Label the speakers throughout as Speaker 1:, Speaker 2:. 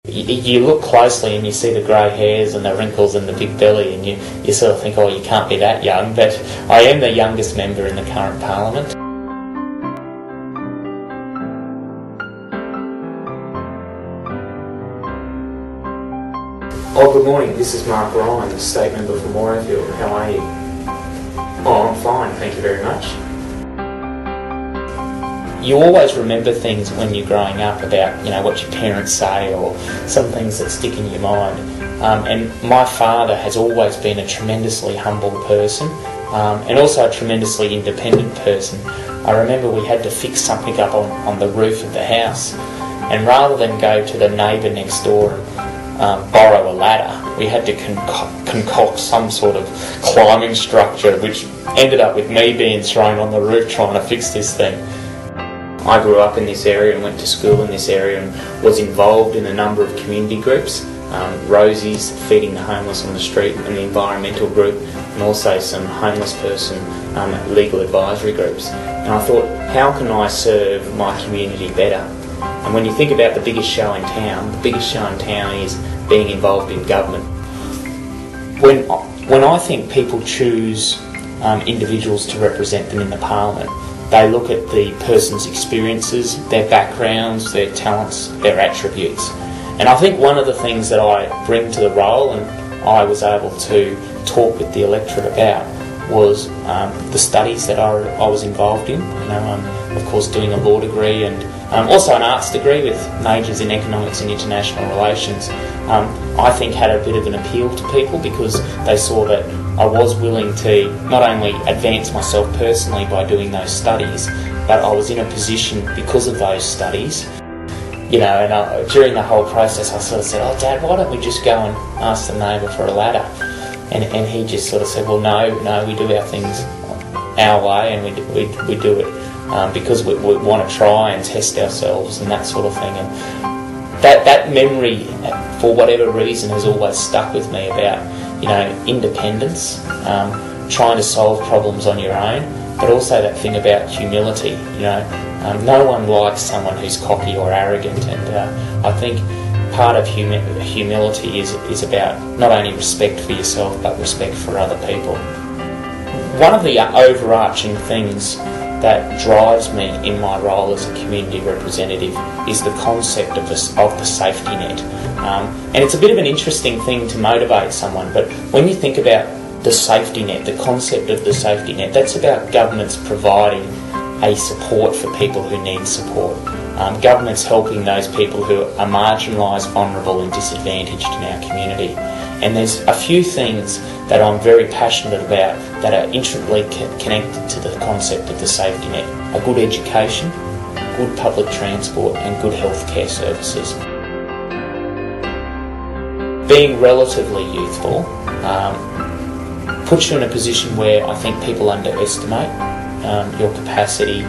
Speaker 1: You look closely and you see the grey hairs and the wrinkles and the big belly, and you sort of think, oh, you can't be that young, but I am the youngest member in the current Parliament. Oh, good morning, this is Mark Ryan, the State Member for Morayfield. How are you? Oh, I'm fine, thank you very much. You always remember things when you're growing up about, what your parents say or some things that stick in your mind. And my father has always been a tremendously humble person and also a tremendously independent person. I remember we had to fix something up on the roof of the house, and rather than go to the neighbour next door and borrow a ladder, we had to concoct some sort of climbing structure, which ended up with me being thrown on the roof trying to fix this thing. I grew up in this area and went to school in this area and was involved in a number of community groups, Rosie's, feeding the homeless on the street, and the environmental group, and also some homeless person legal advisory groups. And I thought, how can I serve my community better? And when you think about the biggest show in town, the biggest show in town is being involved in government. When I think people choose individuals to represent them in the Parliament, they look at the person's experiences, their backgrounds, their talents, their attributes. And I think one of the things that I bring to the role, and I was able to talk with the electorate about, was the studies that I was involved in. Of course, doing a law degree and also an arts degree with majors in economics and international relations. I think had a bit of an appeal to people because they saw that I was willing to not only advance myself personally by doing those studies, but I was in a position because of those studies. And during the whole process I sort of said, oh Dad, why don't we just go and ask the neighbour for a ladder? And he just sort of said, well no, we do our things our way, and we do it because we want to try and test ourselves and that sort of thing. And that memory, for whatever reason, has always stuck with me about independence, trying to solve problems on your own, but also that thing about humility. No one likes someone who's cocky or arrogant, and I think part of humility is about not only respect for yourself but respect for other people. One of the overarching things that drives me in my role as a community representative is the concept of the safety net. And it's a bit of an interesting thing to motivate someone, but when you think about the safety net, the concept of the safety net, that's about governments providing a support for people who need support. Governments helping those people who are marginalised, vulnerable and disadvantaged in our community. And there's a few things that I'm very passionate about that are intricately connected to the concept of the safety net. A good education, good public transport and good healthcare services. Being relatively youthful puts you in a position where I think people underestimate your capacity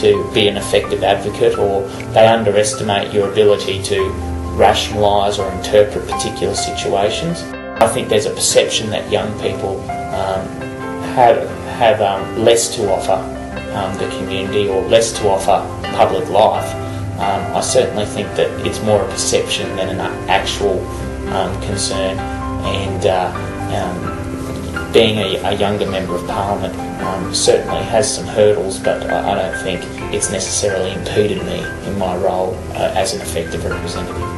Speaker 1: to be an effective advocate, or they underestimate your ability to rationalise or interpret particular situations. I think there's a perception that young people have less to offer the community or less to offer public life. I certainly think that it's more a perception than an actual concern, and being a younger Member of Parliament certainly has some hurdles, but I don't think it's necessarily impeded me in my role as an effective representative.